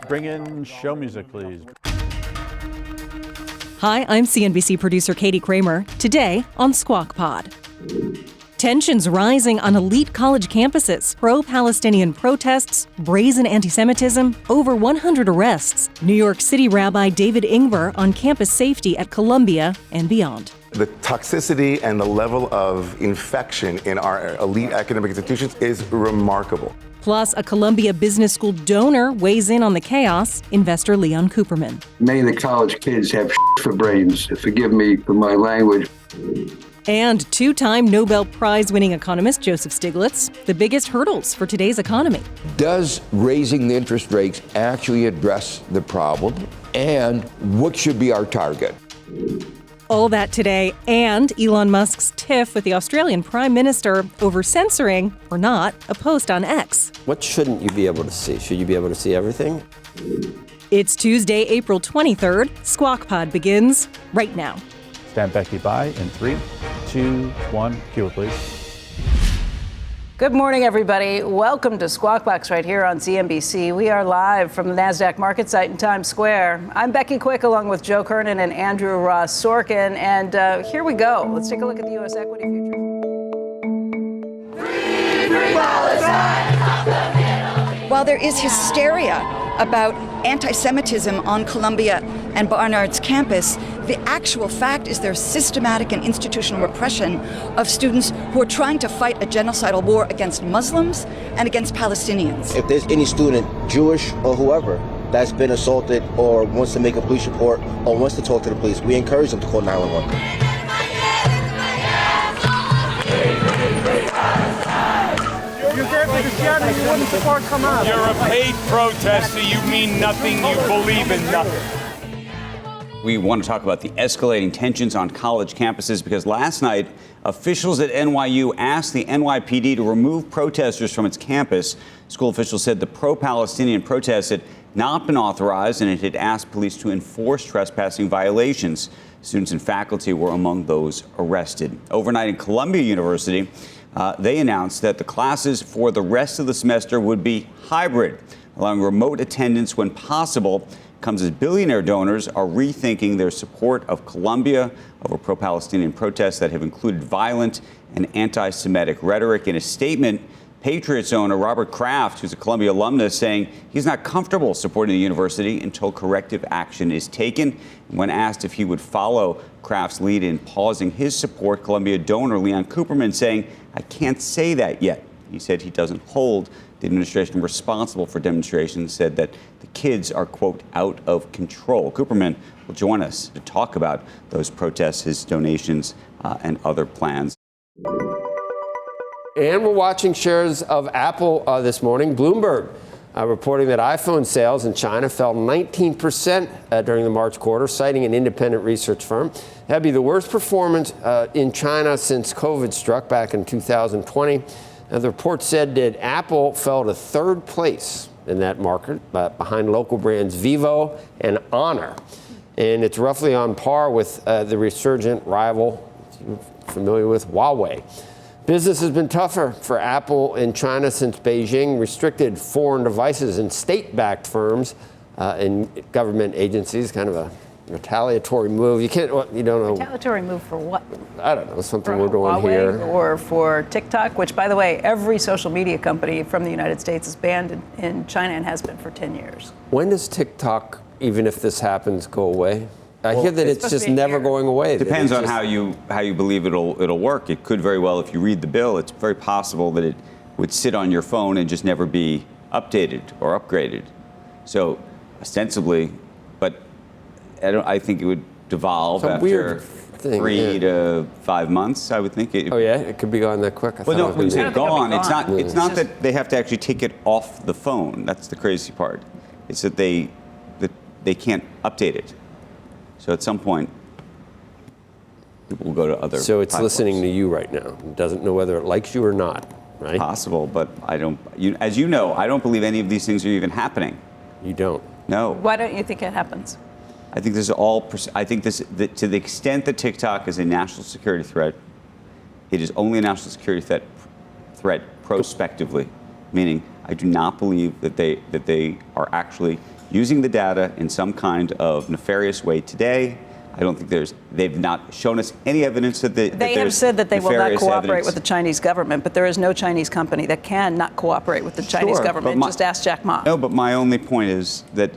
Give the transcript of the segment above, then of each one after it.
Bring in show music, please. Hi, I'm CNBC producer Katie Kramer. Today on Squawk Pod. Tensions rising on elite college campuses, pro-Palestinian protests, brazen antisemitism, over 100 arrests, New York City Rabbi David Ingber on campus safety at Columbia and beyond. The toxicity and the level of infection in our elite academic institutions is remarkable. Plus, a Columbia Business School donor weighs in on the chaos, investor Leon Cooperman. Many of the college kids have for brains. Forgive me for my language. And two-time Nobel Prize-winning economist Joseph Stiglitz, the biggest hurdles for today's economy. Does raising the interest rates actually address the problem? And what should be our target? All that today, and Elon Musk's tiff with the Australian Prime Minister over censoring, or not, a post on X. What shouldn't you be able to see? Should you be able to see everything? It's Tuesday, April 23rd. Squawk Pod begins right now. Stand Becky by in 3, 2, 1. Cue it, please. Good morning, everybody. Welcome to Squawk Box right here on CNBC. We are live from the NASDAQ market site in Times Square. I'm Becky Quick along with Joe Kernen and Andrew Ross Sorkin. And here we go. Let's take a look at the U.S. equity futures. Free Palestine! While there is hysteria about anti-Semitism on Columbia and Barnard's campus, the actual fact is there's systematic and institutional repression of students who are trying to fight a genocidal war against Muslims and against Palestinians. If there's any student, Jewish or whoever, that's been assaulted or wants to make a police report or wants to talk to the police, we encourage them to call 911. You're a paid protester. You mean nothing. You believe in nothing. We want to talk about the escalating tensions on college campuses because last night, officials at NYU asked the NYPD to remove protesters from its campus. School officials said the pro-Palestinian protest had not been authorized and it had asked police to enforce trespassing violations. Students and faculty were among those arrested. Overnight in Columbia University, they announced that the classes for the rest of the semester would be hybrid, allowing remote attendance when possible. Comes as billionaire donors are rethinking their support of Columbia over pro-Palestinian protests that have included violent and anti-Semitic rhetoric. In a statement, Patriots owner Robert Kraft, who's a Columbia alumnus, saying he's not comfortable supporting the university until corrective action is taken. When asked if he would follow Kraft's lead in pausing his support, Columbia donor Leon Cooperman saying, "I can't say that yet." He said he doesn't hold the administration responsible for demonstrations, said that the kids are, quote, out of control. Cooperman will join us to talk about those protests, his donations, and other plans. And we're watching shares of Apple this morning. Bloomberg reporting that iPhone sales in China fell 19% during the March quarter, citing an independent research firm. That'd be the worst performance in China since COVID struck back in 2020. And the report said that Apple fell to third place in that market behind local brands Vivo and Honor. And it's roughly on par with the resurgent rival, familiar with, Huawei. Business has been tougher for Apple in China since Beijing restricted foreign devices in state-backed firms and government agencies, kind of a retaliatory move. You don't know. Retaliatory move for what? I don't know, something for we're doing Huawei here. Or for TikTok, which, by the way, every social media company from the United States is banned in China and has been for 10 years. When does TikTok, even if this happens, go away? I hear that it's just never going away. Depends on how you believe it'll work. It could very well, if you read the bill, it's very possible that it would sit on your phone and just never be updated or upgraded. So ostensibly, but I think it would devolve after 3 to 5 months, I would think. Oh yeah, it could be gone that quick. Well, no, when you say gone, it's not that they have to actually take it off the phone. That's the crazy part. It's that they can't update it. So at some point, people will go to other. So it's platforms. listening to you right now. It doesn't know whether it likes you or not, right? Possible, but I don't. As you know, I don't believe any of these things are even happening. You don't? No. Why don't you think it happens? I think this is all. I think to the extent that TikTok is a national security threat, it is only a national security threat prospectively, meaning I do not believe that they are actually using the data in some kind of nefarious way today. I don't think they've not shown us any evidence that they have said that they will not cooperate evidence with the Chinese government, but there is no Chinese company that can not cooperate with the Chinese government. Just ask Jack Ma. No, but my only point is that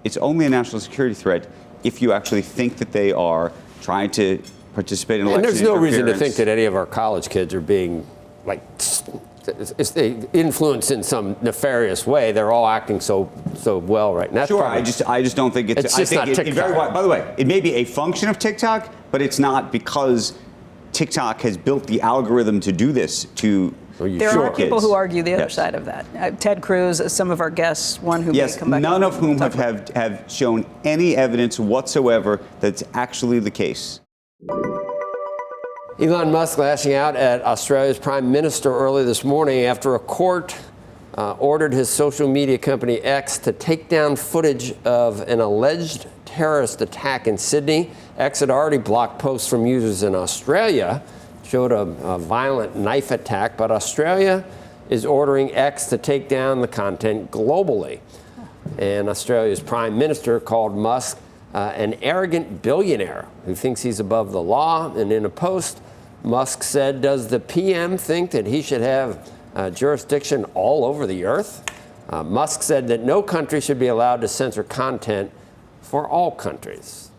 it's only a national security threat if you actually think that they are trying to participate in election interference. And there's no reason to think that any of our college kids are being influenced in some nefarious way. They're all acting so well right now. Sure, I just don't think it's just not TikTok. By the way, it may be a function of TikTok, but it's not because TikTok has built the algorithm to do this to. There are people who argue the other side of that. Ted Cruz, some of our guests, one who may come back. None of whom have shown any evidence whatsoever that's actually the case. Elon Musk lashing out at Australia's Prime Minister early this morning after a court ordered his social media company X to take down footage of an alleged terrorist attack in Sydney. X had already blocked posts from users in Australia, showed a violent knife attack, but Australia is ordering X to take down the content globally. And Australia's Prime Minister called Musk an arrogant billionaire who thinks he's above the law. And in a post, Musk said, does the PM think that he should have jurisdiction all over the earth? Musk said that no country should be allowed to censor content for all countries.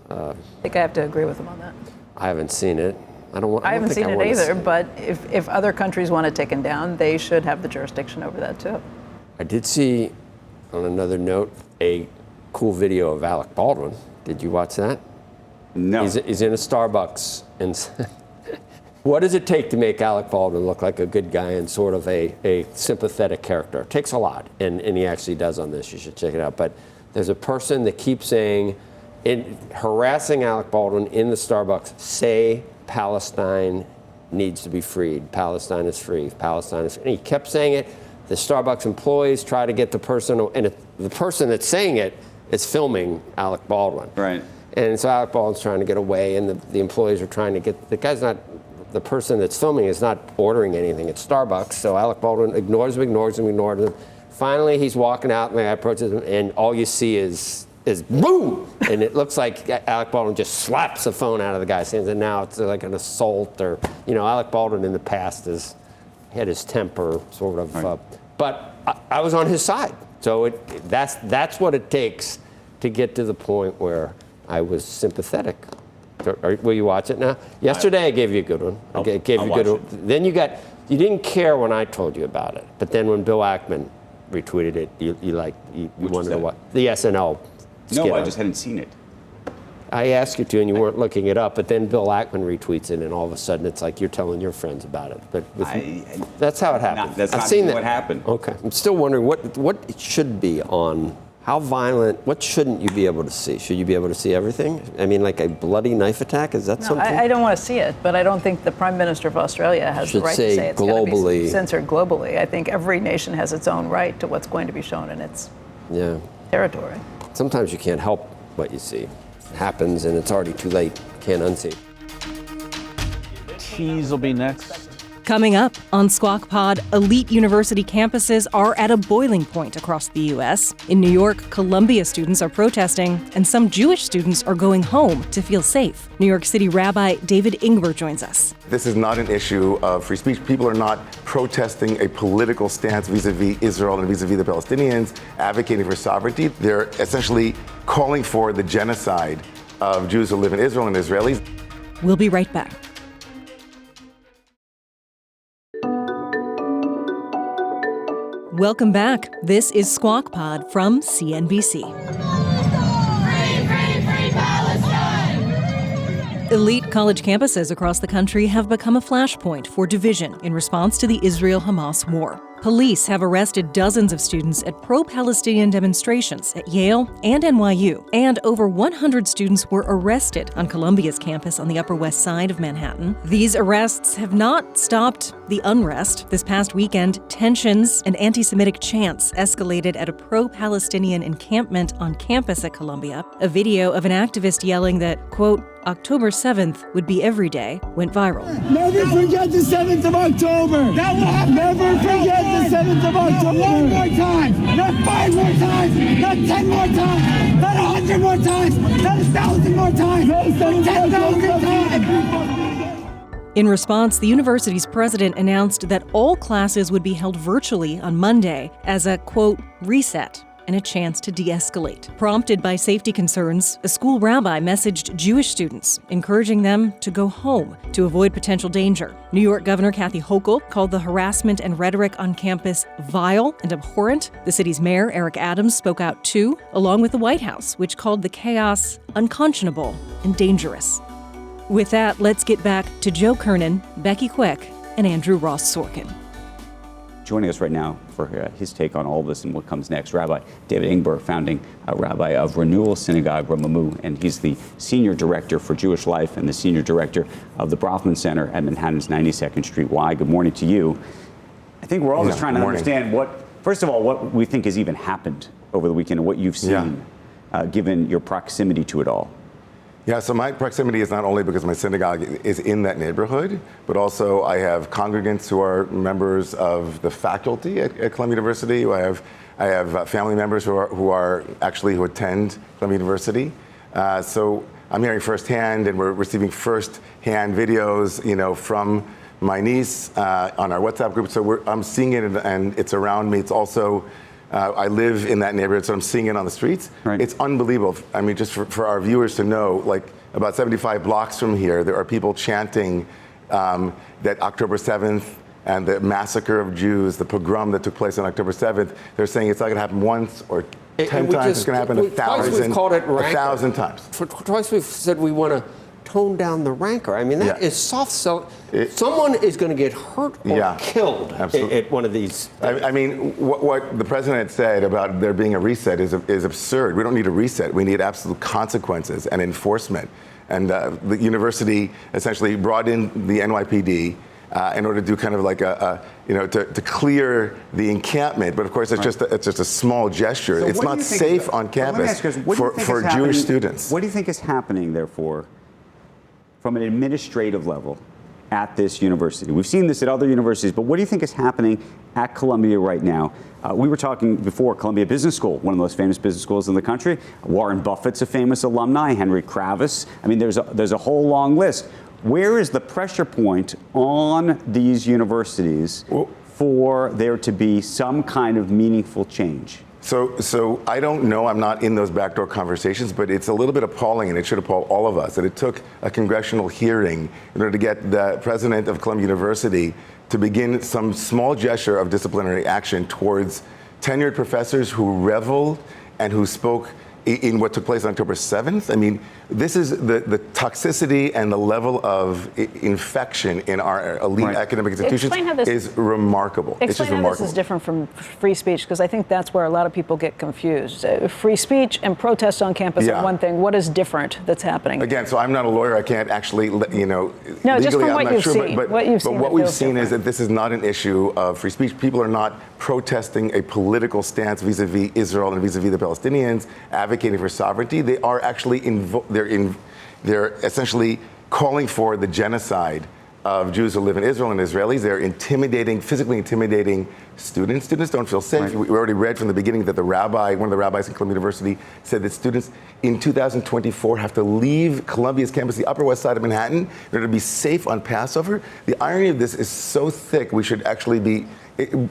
I think I have to agree with him on that. I haven't seen it. I haven't seen it either, but if other countries want it taken down, they should have the jurisdiction over that too. I did see, on another note, a cool video of Alec Baldwin. Did you watch that? No. He's in a Starbucks and what does it take to make Alec Baldwin look like a good guy and sort of a sympathetic character? It takes a lot, and he actually does on this. You should check it out. But there's a person that keeps saying, harassing Alec Baldwin in the Starbucks, say Palestine needs to be freed. Palestine is free. Palestine is free. And he kept saying it. The Starbucks employees try to get the person, and the person that's saying it is filming Alec Baldwin. Right. And so Alec Baldwin's trying to get away, and the employees are trying to get, the person that's filming is not ordering anything at Starbucks, so Alec Baldwin ignores him. Finally, he's walking out, and the guy approaches him, and all you see is boom! And it looks like Alec Baldwin just slaps the phone out of the guy's hands, and now it's like an assault, or, Alec Baldwin in the past has had his temper sort of, right. But I was on his side. So that's what it takes to get to the point where I was sympathetic. Will you watch it now? Yesterday I gave you a good one. I gave you a good one. Then you didn't care when I told you about it, but then when Bill Ackman retweeted it, you wanted to what? The SNL. No, I just hadn't seen it. I asked you to, and you weren't looking it up. But then Bill Ackman retweets it, and all of a sudden it's like you're telling your friends about it. But that's how it happened. That's I've not seen what happened. Okay, I'm still wondering what it should be on. How violent? What shouldn't you be able to see? Should you be able to see everything? I mean, like a bloody knife attack? Is that something? I don't want to see it, but I don't think the Prime Minister of Australia has the right to say it's going to be censored globally. I think every nation has its own right to what's going to be shown in its territory. Sometimes you can't help what you see. It happens, and it's already too late. Can't unsee. Tease will be next. Coming up on Squawk Pod, elite university campuses are at a boiling point across the U.S. In New York, Columbia students are protesting, and some Jewish students are going home to feel safe. New York City Rabbi David Ingber joins us. This is not an issue of free speech. People are not protesting a political stance vis-a-vis Israel and vis-a-vis the Palestinians, advocating for sovereignty. They're essentially calling for the genocide of Jews who live in Israel and Israelis. We'll be right back. Welcome back. This is Squawk Pod from CNBC. Free Palestine! Elite college campuses across the country have become a flashpoint for division in response to the Israel-Hamas war. Police have arrested dozens of students at pro-Palestinian demonstrations at Yale and NYU, and over 100 students were arrested on Columbia's campus on the Upper West Side of Manhattan. These arrests have not stopped the unrest. This past weekend, tensions and anti-Semitic chants escalated at a pro-Palestinian encampment on campus at Columbia. A video of an activist yelling that, quote, October 7th would be every day went viral. Never forget the 7th of October! That will happen! Never forget the 7th of October. Not 1 more time, not 5 more times, not 10 more times, not 100 more times, not 1,000 more times, not 10,000 times. In response, the university's president announced that all classes would be held virtually on Monday as a, quote, reset and a chance to de-escalate. Prompted by safety concerns, a school rabbi messaged Jewish students, encouraging them to go home to avoid potential danger. New York Governor Kathy Hochul called the harassment and rhetoric on campus vile and abhorrent. The city's mayor, Eric Adams, spoke out too, along with the White House, which called the chaos unconscionable and dangerous. With that, let's get back to Joe Kernen, Becky Quick, and Andrew Ross Sorkin. Joining us right now for his take on all this and what comes next, Rabbi David Ingber, founding rabbi of Renewal Synagogue Ramamu, and he's the senior director for Jewish Life and the senior director of the Brofman Center at Manhattan's 92nd Street Y. Good morning to you. I think we're all just trying to understand first of all, what we think has even happened over the weekend and what you've seen, given your proximity to it all. Yeah, so my proximity is not only because my synagogue is in that neighborhood, but also I have congregants who are members of the faculty at Columbia University. I have family members who attend Columbia University. So I'm hearing firsthand, and we're receiving firsthand videos, from my niece on our WhatsApp group. So I'm seeing it, and it's around me. It's also. I live in that neighborhood, so I'm seeing it on the streets. Right. It's unbelievable. I mean, just for our viewers to know, like about 75 blocks from here, there are people chanting that October 7th and the massacre of Jews, the pogrom that took place on October 7th, they're saying it's not going to happen once or 10 times. It's going to happen 1,000 times. Twice we've said we want to tone down the rancor. I mean, that is soft. So someone is going to get hurt or killed at one of these. I mean, what the president said about there being a reset is absurd. We don't need a reset. We need absolute consequences and enforcement. And the university essentially brought in the NYPD in order to do kind of like to clear the encampment. But of course, it's just a small gesture. So it's not safe on campus for Jewish students. What do you think is happening, therefore, from an administrative level at this university? We've seen this at other universities, but what do you think is happening at Columbia right now? We were talking before, Columbia Business School, one of the most famous business schools in the country. Warren Buffett's a famous alumni, Henry Kravis. I mean, there's a whole long list. Where is the pressure point on these universities for there to be some kind of meaningful change? So I don't know, I'm not in those backdoor conversations, but it's a little bit appalling, and it should appall all of us, that it took a congressional hearing in order to get the president of Columbia University to begin some small gesture of disciplinary action towards tenured professors who reveled and who spoke in what took place on October 7th. I mean, this is the toxicity and the level of infection in our elite academic institutions is remarkable. It's just remarkable. Explain how this is different from free speech, because I think that's where a lot of people get confused. Free speech and protest on campus are one thing. What is different that's happening? Again, so I'm not a lawyer. I can't actually, No, legally, just from I'm what not you've sure. seen. But what we've seen is that this is not an issue of free speech. People are not protesting a political stance vis-a-vis Israel and vis-a-vis the Palestinians, advocating for sovereignty. They are actually they're essentially calling for the genocide of Jews who live in Israel and Israelis. They're physically intimidating students. Students don't feel safe. We already read from the beginning that one of the rabbis in Columbia University, said that students in 2024 have to leave Columbia's campus, the Upper West Side of Manhattan, in order to be safe on Passover. The irony of this is so thick, we should actually be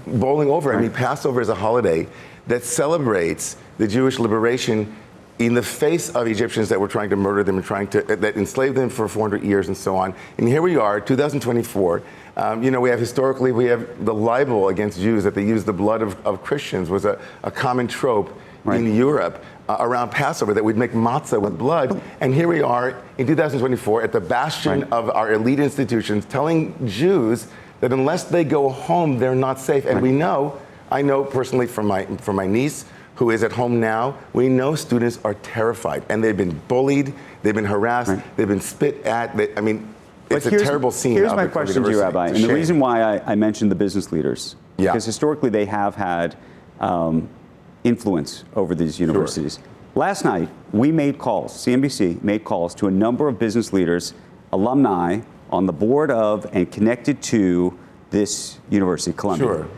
bowling over. I mean, Passover is a holiday that celebrates the Jewish liberation in the face of Egyptians that were trying to murder them and that enslaved them for 400 years and so on. And here we are, 2024. We have the libel against Jews, that they use the blood of Christians was a common trope in Europe around Passover, that we'd make matzah with blood. And here we are in 2024 at the bastion of our elite institutions telling Jews that unless they go home, they're not safe. And I know personally from my niece, who is at home now, we know students are terrified, and they've been bullied, they've been harassed, they've been spit at. It's a terrible scene. Here's my question to you, Rabbi, and the reason why I mentioned the business leaders, because historically they have had influence over these universities. Sure. Last night, we made calls, CNBC made calls to a number of business leaders, alumni on the board of and connected to this university, Columbia. Sure.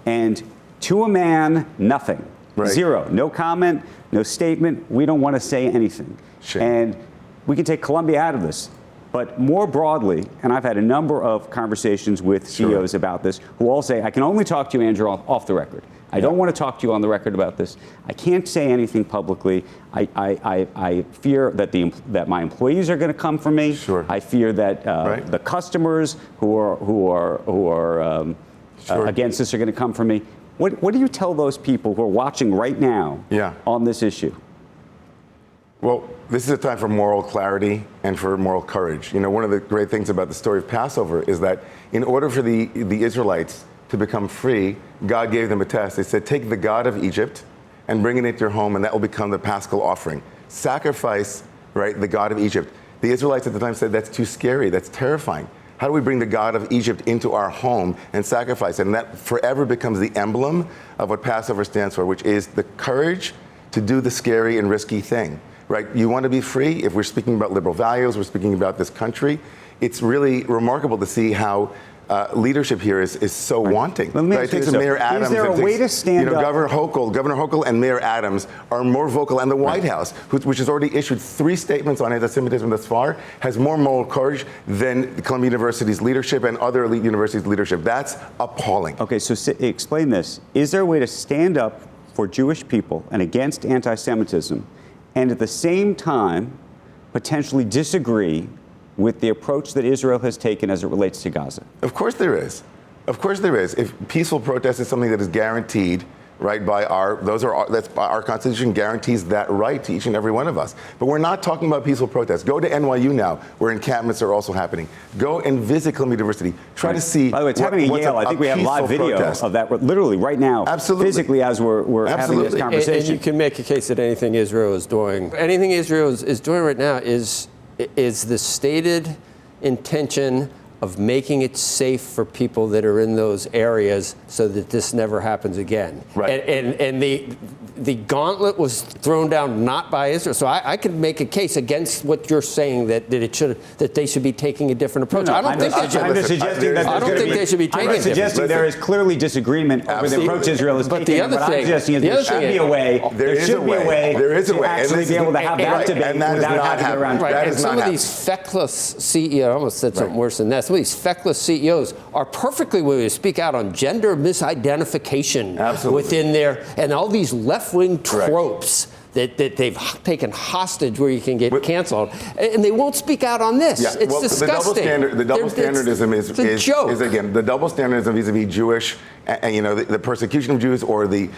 And to a man, nothing. Right. Zero. No comment, no statement. We don't want to say anything. Shame. And we can take Columbia out of this. But more broadly, and I've had a number of conversations with CEOs about this, who all say, I can only talk to you, Andrew, off the record. I don't want to talk to you on the record about this. I can't say anything publicly. I fear that my employees are going to come for me. Sure. I fear that the customers who are against this are going to come for me. What do you tell those people who are watching right now on this issue? Well, this is a time for moral clarity and for moral courage. You know, one of the great things about the story of Passover is that in order for the Israelites to become free, God gave them a test. They said, take the God of Egypt and bring it into your home, and that will become the Paschal offering. Sacrifice, right, the God of Egypt. The Israelites at the time said, that's too scary, that's terrifying. How do we bring the God of Egypt into our home and sacrifice it? And that forever becomes the emblem of what Passover stands for, which is the courage to do the scary and risky thing. Right? You want to be free? If we're speaking about liberal values, we're speaking about this country, it's really remarkable to see how leadership here is so wanting. Right? Takes Mayor Adams. Is there a way to stand up? Governor Hochul and Mayor Adams are more vocal, and the White House, which has already issued 3 statements on anti-Semitism thus far, has more moral courage than Columbia University's leadership and other elite universities' leadership. That's appalling. Okay, so explain this. Is there a way to stand up for Jewish people and against anti-Semitism, and at the same time potentially disagree with the approach that Israel has taken as it relates to Gaza? Of course there is. Of course there is. If peaceful protest is something that is guaranteed, right, by our Constitution guarantees that right to each and every one of us. But we're not talking about peaceful protests. Go to NYU now, where encampments are also happening. Go and visit Columbia University. Try to see. By the way, it's happening at Yale. I think we have live video of that literally right now. Absolutely. Physically, as we're having this conversation. And you can make a case that anything Israel is doing right now is the stated intention of making it safe for people that are in those areas so that this never happens again. Right. And the gauntlet was thrown down not by Israel. So I could make a case against what you're saying that they should be taking a different approach. No, I'm just suggesting that I don't think they should be taking it. I'm suggesting there is clearly disagreement over the approach Israel is taking. But I'm suggesting there should be a way. There should be a way to actually be able to have that debate without having to go around. Right. And some of these feckless CEOs, I almost said something worse than that. Some of these feckless CEOs are perfectly willing to speak out on gender misidentification within there, and all these left-wing tropes that they've taken hostage where you can get canceled, and they won't speak out on this. Yeah. It's disgusting. The double standardism is again, the double standardism vis-a-vis Jewish, and the persecution of Jews or the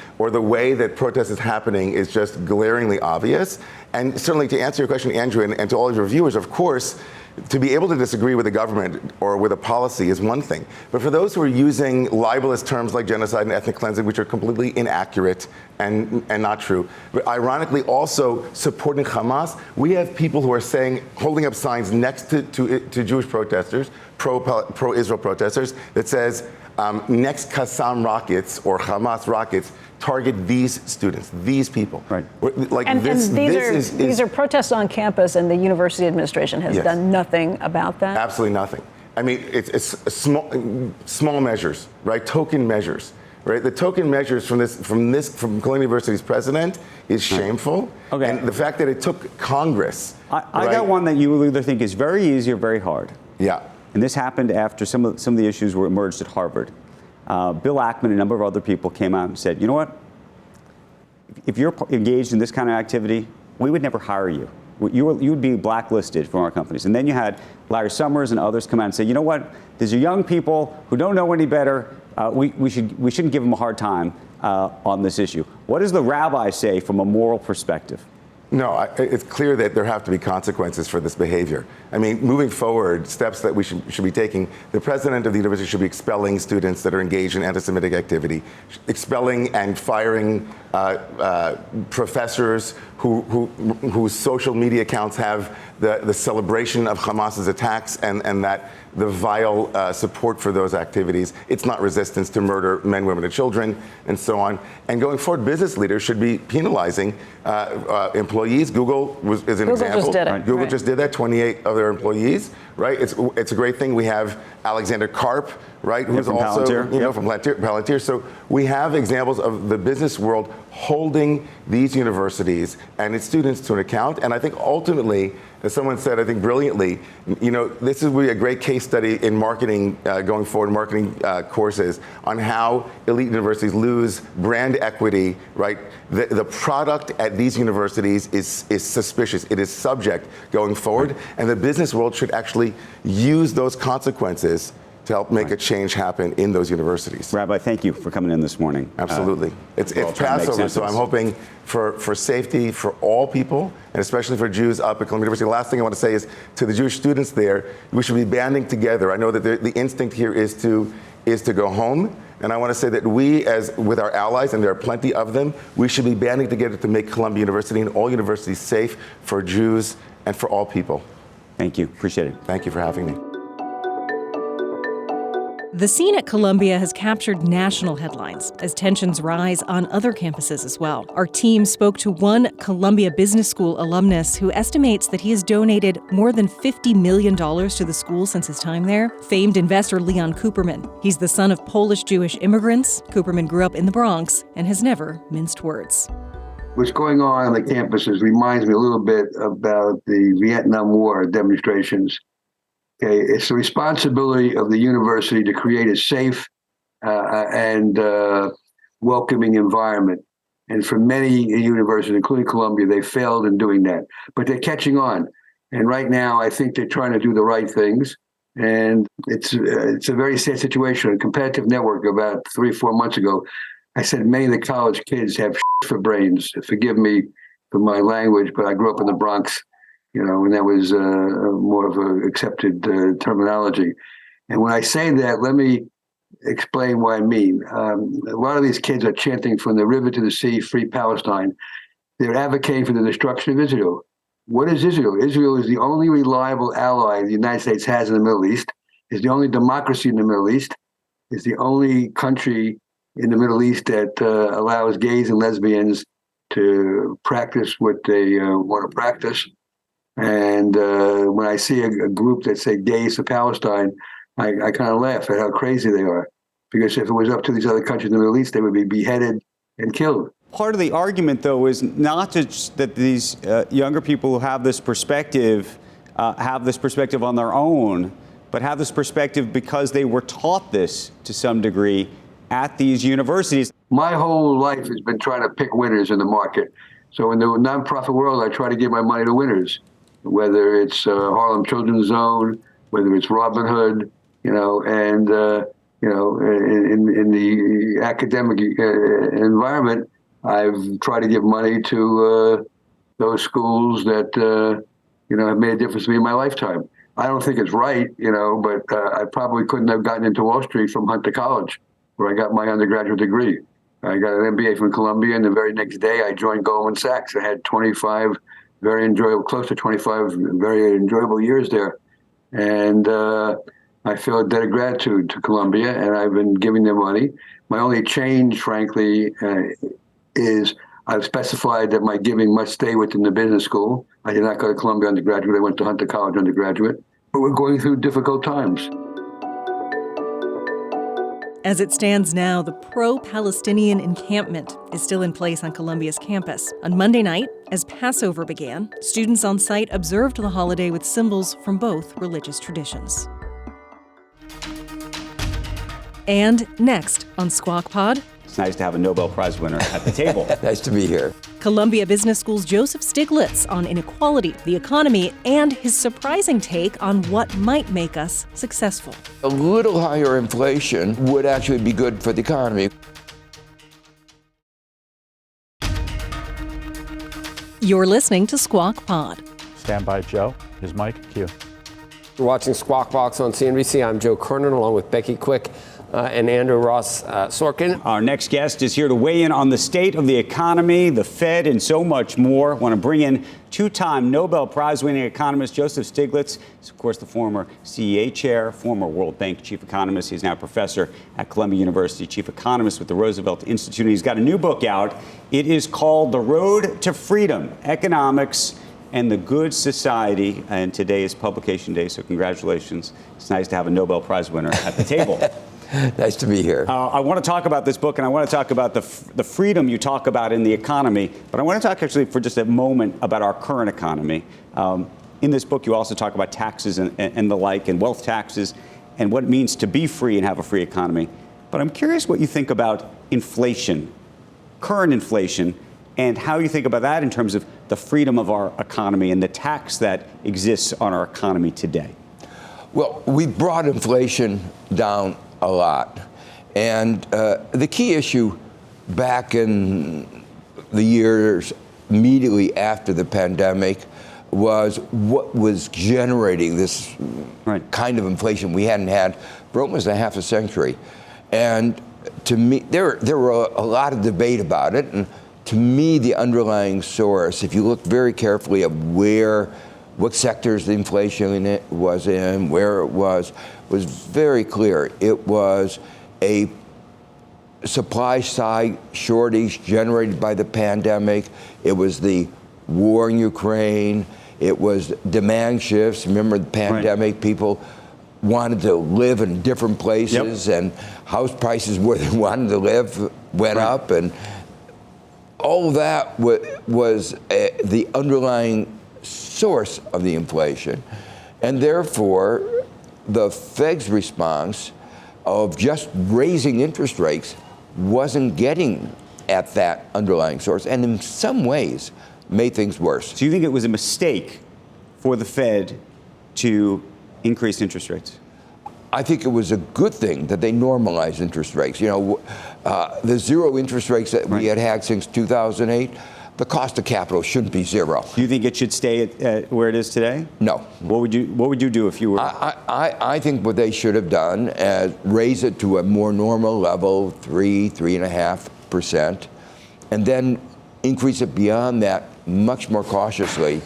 way that protest is happening is just glaringly obvious. And certainly, to answer your question, Andrew, and to all of your viewers, of course, to be able to disagree with the government or with a policy is one thing. But for those who are using libelous terms like genocide and ethnic cleansing, which are completely inaccurate and not true, but ironically also supporting Hamas, we have people who are holding up signs next to Jewish protesters, pro-Israel protesters, that says, next Qassam rockets or Hamas rockets target these students, these people. Right. These are protests on campus, and the university administration has done nothing about that? Absolutely nothing. I mean, it's small measures, right? Token measures, right? The token measures from Columbia University's president is shameful. Okay. And the fact that it took Congress. I got one that you will either think is very easy or very hard. Yeah. And this happened after some of the issues were emerged at Harvard. Bill Ackman and a number of other people came out and said, you know what? If you're engaged in this kind of activity, we would never hire you. You would be blacklisted from our companies. And then you had Larry Summers and others come out and say, you know what? These are young people who don't know any better. We shouldn't give them a hard time on this issue. What does the rabbi say from a moral perspective? No, it's clear that there have to be consequences for this behavior. I mean, moving forward, steps that we should be taking, the president of the university should be expelling students that are engaged in anti-Semitic activity, expelling and firing professors whose social media accounts have the celebration of Hamas's attacks and that the vile support for those activities. It's not resistance to murder men, women, and children, and so on. And going forward, business leaders should be penalizing employees. Google is an example. Just did it. Google just did that, 28 of their employees, right? It's a great thing. We have Alexander Karp, right, who's from also, Palantir. From Palantir. So we have examples of the business world holding these universities and its students to an account. And I think ultimately, as someone said, I think brilliantly, this is really a great case study in marketing going forward, marketing courses on how elite universities lose brand equity, right? The product at these universities is suspicious. It is subject going forward. And the business world should actually use those consequences to help make a change happen in those universities. Rabbi, thank you for coming in this morning. Absolutely. It's Passover, so I'm hoping for safety for all people, and especially for Jews up at Columbia University. The last thing I want to say is to the Jewish students there, we should be banding together. I know that the instinct here is to go home, and I want to say that we, as with our allies, and there are plenty of them, we should be banding together to make Columbia University and all universities safe for Jews and for all people. Thank you. Appreciate it. Thank you for having me. The scene at Columbia has captured national headlines as tensions rise on other campuses as well. Our team spoke to one Columbia Business School alumnus who estimates that he has donated more than $50 million to the school since his time there. Famed investor Leon Cooperman. He's the son of Polish-Jewish immigrants. Cooperman grew up in the Bronx and has never minced words. What's going on the campuses reminds me a little bit about the Vietnam War demonstrations. Okay, it's the responsibility of the university to create a safe and welcoming environment. And for many universities, including Columbia, they failed in doing that. But they're catching on. And right now, I think they're trying to do the right things. And it's a very sad situation. A competitive network about 3 or 4 months ago, I said many of the college kids have for brains. Forgive me for my language, but I grew up in the Bronx. And that was more of an accepted terminology. And when I say that, let me explain what I mean. A lot of these kids are chanting from the river to the sea, free Palestine. They're advocating for the destruction of Israel. What is Israel? Israel is the only reliable ally the United States has in the Middle East, is the only democracy in the Middle East, is the only country in the Middle East that allows gays and lesbians to practice what they want to practice. And when I see a group that say gays to Palestine, I kind of laugh at how crazy they are. Because if it was up to these other countries in the Middle East, they would be beheaded and killed. Part of the argument, though, is not just that these younger people who have this perspective on their own, but have this perspective because they were taught this to some degree at these universities. My whole life has been trying to pick winners in the market. So in the nonprofit world, I try to give my money to winners. Whether it's Harlem Children's Zone, whether it's Robin Hood, in the academic environment, I've tried to give money to those schools that, have made a difference to me in my lifetime. I don't think it's right, but I probably couldn't have gotten into Wall Street from Hunter College, where I got my undergraduate degree. I got an MBA from Columbia, and the very next day I joined Goldman Sachs. I had 25 close to 25 very enjoyable years there. And I feel a debt of gratitude to Columbia, and I've been giving them money. My only change, frankly, is I've specified that my giving must stay within the business school. I did not go to Columbia undergraduate. I went to Hunter College undergraduate. But we're going through difficult times. As it stands now, the pro-Palestinian encampment is still in place on Columbia's campus. On Monday night, as Passover began, students on site observed the holiday with symbols from both religious traditions. And next on Squawk Pod, it's nice to have a Nobel Prize winner at the table. Nice to be here. Columbia Business School's Joseph Stiglitz on inequality, the economy, and his surprising take on what might make us successful. A little higher inflation would actually be good for the economy. You're listening to Squawk Pod. Stand by, Joe. His mic, cue. You're watching Squawk Box on CNBC. I'm Joe Kernen along with Becky Quick. and Andrew Ross Sorkin. Our next guest is here to weigh in on the state of the economy, the Fed, and so much more. I want to bring in two-time Nobel Prize-winning economist Joseph Stiglitz. He's, of course, the former CEA chair, former World Bank chief economist. He's now a professor at Columbia University, chief economist with the Roosevelt Institute. And he's got a new book out. It is called The Road to Freedom, Economics and the Good Society. And today is publication day, so congratulations. It's nice to have a Nobel Prize winner at the table. Nice to be here. I want to talk about this book, and I want to talk about the freedom you talk about in the economy. But I want to talk actually for just a moment about our current economy. In this book, you also talk about taxes and the like, and wealth taxes, and what it means to be free and have a free economy. But I'm curious what you think about inflation, current inflation, and how you think about that in terms of the freedom of our economy and the tax that exists on our economy today. Well, we brought inflation down a lot. And the key issue back in the years immediately after the pandemic was what was generating this kind of inflation we hadn't had for almost a half a century. And to me, there were a lot of debate about it. And to me, the underlying source, if you look very carefully at what sectors the inflation was in, where it was very clear. It was a supply side shortage generated by the pandemic. It was the war in Ukraine. It was demand shifts. Remember the pandemic, people wanted to live in different places, and house prices where they wanted to live went up, and all of that was the underlying source of the inflation. And therefore, the Fed's response of just raising interest rates wasn't getting at that underlying source, and in some ways made things worse. So you think it was a mistake for the Fed to increase interest rates? I think it was a good thing that they normalized interest rates. You know, the zero interest rates that we had since 2008, the cost of capital shouldn't be zero. Do you think it should stay at where it is today? No. What would you do if you were? I think what they should have done is raise it to a more normal level, 3.5%, and then increase it beyond that much more cautiously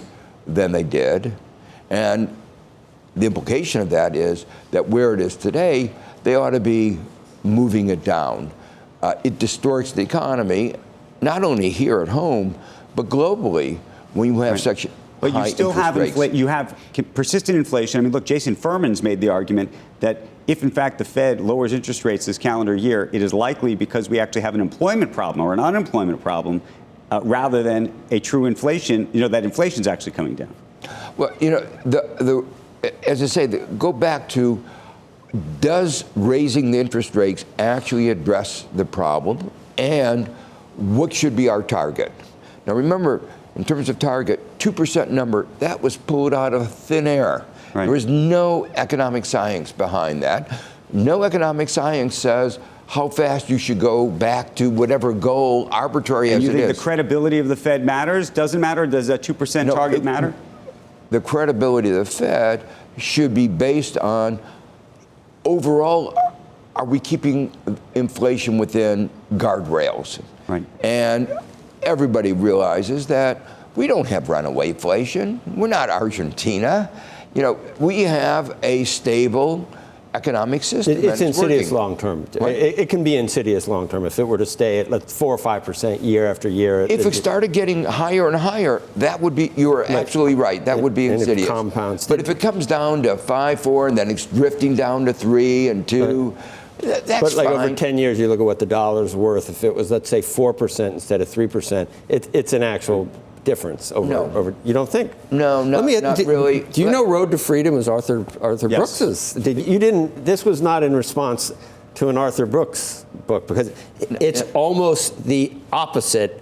than they did. And the implication of that is that where it is today, they ought to be moving it down. It distorts the economy, not only here at home, but globally, when you have such but high you still have you have persistent inflation. I mean, look, Jason Furman's made the argument that if, in fact, the Fed lowers interest rates this calendar year, it is likely because we actually have an employment problem or an unemployment problem rather than a true inflation, that inflation's actually coming down. Well, as I say, go back to, does raising the interest rates actually address the problem? And what should be our target? Now remember, in terms of target, 2% number, that was pulled out of thin air. There was no economic science behind that. No economic science says how fast you should go back to whatever goal, arbitrary as it is. And you think the credibility of the Fed matters? Doesn't matter? Does that 2% target matter? The credibility of the Fed should be based on overall, are we keeping inflation within guardrails? And everybody realizes that we don't have runaway inflation. We're not Argentina. We have a stable economic system. It's insidious long term. It can be insidious long term if it were to stay at 4 or 5% year after year. If it started getting higher and higher, that would be, you're absolutely right, that would be insidious. It compounds. But if it comes down to 5, 4, and then it's drifting down to 3 and 2, that's fine. But fine. over 10 years, you look at what the dollar's worth. If it was, let's say, 4% instead of 3%, it's an actual difference over. You don't think? No, not really. Do you know Road to Freedom is Arthur Brooks's? This was not in response to an Arthur Brooks book, because it's almost the opposite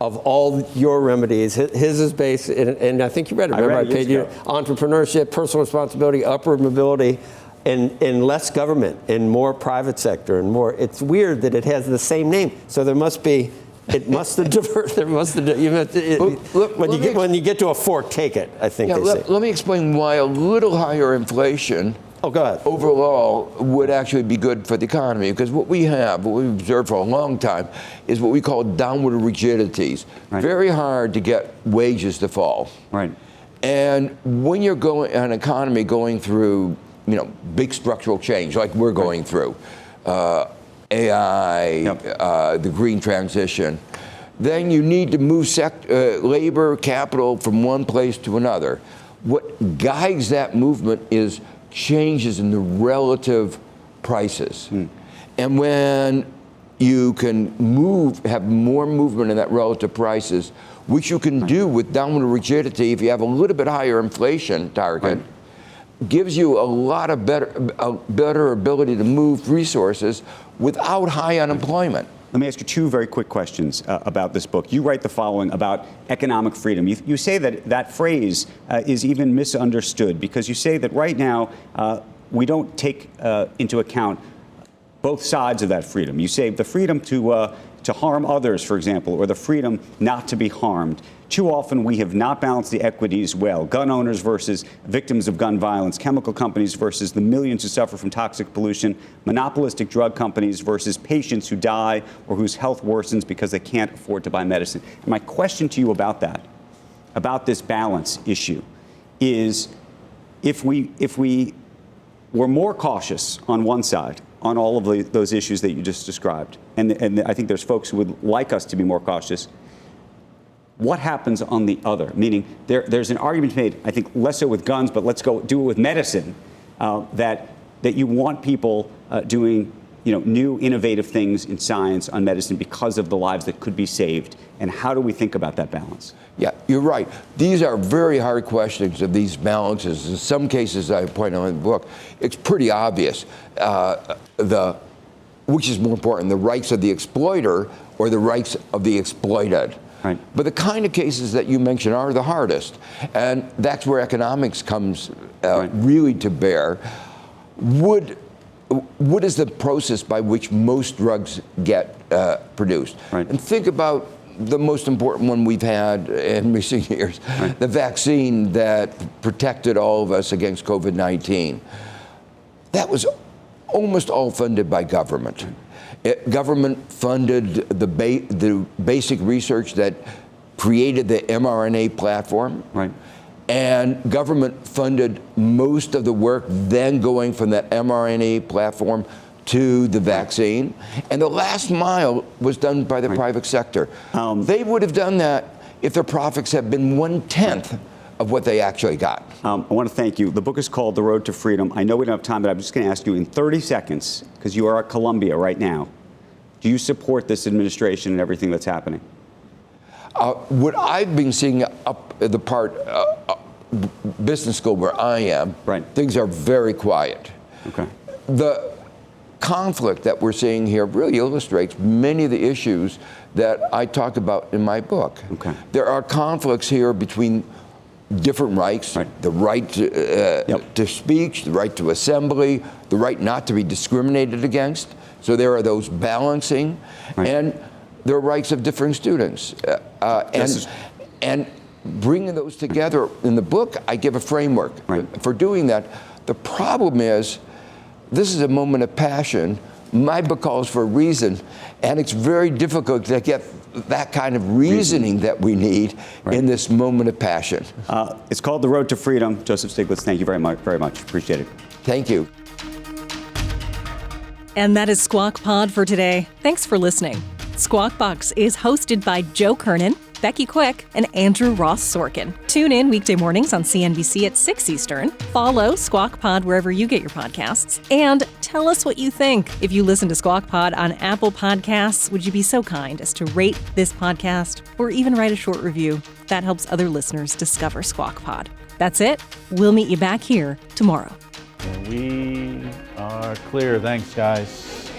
of all your remedies. His is based, and I think you read it. Remember, I paid you entrepreneurship, personal responsibility, upward mobility, and less government, and more private sector, and more. It's weird that it has the same name. So there must be. It must have diverted. There must have. When you get to a fork, take it. I think they say. Let me explain why a little higher inflation Oh, go ahead. Overall, would actually be good for the economy, because what we've observed for a long time is what we call downward rigidities. Right. Very hard to get wages to fall. Right. And when you're going an economy going through, big structural change like we're going through, AI, the green transition, then you need to move labor, capital from one place to another. What guides that movement is changes in the relative prices. And when you can have more movement in that relative prices, which you can do with downward rigidity if you have a little bit higher inflation target, gives you a lot of better ability to move resources without high unemployment. Let me ask you two very quick questions about this book. You write the following about economic freedom. You say that phrase is even misunderstood, because you say that right now we don't take into account both sides of that freedom. You say the freedom to harm others, for example, or the freedom not to be harmed. Too often we have not balanced the equities well. Gun owners versus victims of gun violence, chemical companies versus the millions who suffer from toxic pollution, monopolistic drug companies versus patients who die or whose health worsens because they can't afford to buy medicine. And my question to you about that, about this balance issue, is if we were more cautious on one side on all of those issues that you just described, and I think there's folks who would like us to be more cautious, what happens on the other? Meaning there's an argument made, I think less so with guns, but let's go do it with medicine, that you want people doing new innovative things in science on medicine because of the lives that could be saved. And how do we think about that balance? Yeah, you're right. These are very hard questions of these balances. In some cases, I point out in the book, it's pretty obvious which is more important, the rights of the exploiter or the rights of the exploited. Right. But the kind of cases that you mentioned are the hardest, and that's where economics comes really to bear. What is the process by which most drugs get produced? Right. And think about the most important one we've had in recent years, the vaccine that protected all of us against COVID-19. That was almost all funded by government. Government funded the basic research that created the mRNA platform. Right. And government funded most of the work then going from that mRNA platform to the vaccine. And the last mile was done by the private sector. They would have done that if their profits had been 1/10 of what they actually got. I want to thank you. The book is called The Road to Freedom. I know we don't have time, but I'm just going to ask you in 30 seconds, because you are at Columbia right now, do you support this administration and everything that's happening? What I've been seeing up at the business school where I am, things are very quiet. Okay. The conflict that we're seeing here really illustrates many of the issues that I talk about in my book. Okay. There are conflicts here between different rights, the right to speech, the right to assembly, the right not to be discriminated against. So there are those balancing, and there are rights of different students. And bringing those together in the book, I give a framework for doing that. The problem is, this is a moment of passion. My book calls for reason, and it's very difficult to get that kind of reasoning that we need in this moment of passion. It's called The Road to Freedom. Joseph Stiglitz, thank you very much. Appreciate it. Thank you. And that is Squawk Pod for today. Thanks for listening. Squawk Box is hosted by Joe Kernen, Becky Quick, and Andrew Ross Sorkin. Tune in weekday mornings on CNBC at 6 Eastern. Follow Squawk Pod wherever you get your podcasts. And tell us what you think. If you listen to Squawk Pod on Apple Podcasts, would you be so kind as to rate this podcast or even write a short review? That helps other listeners discover Squawk Pod. That's it. We'll meet you back here tomorrow. We are clear. Thanks, guys.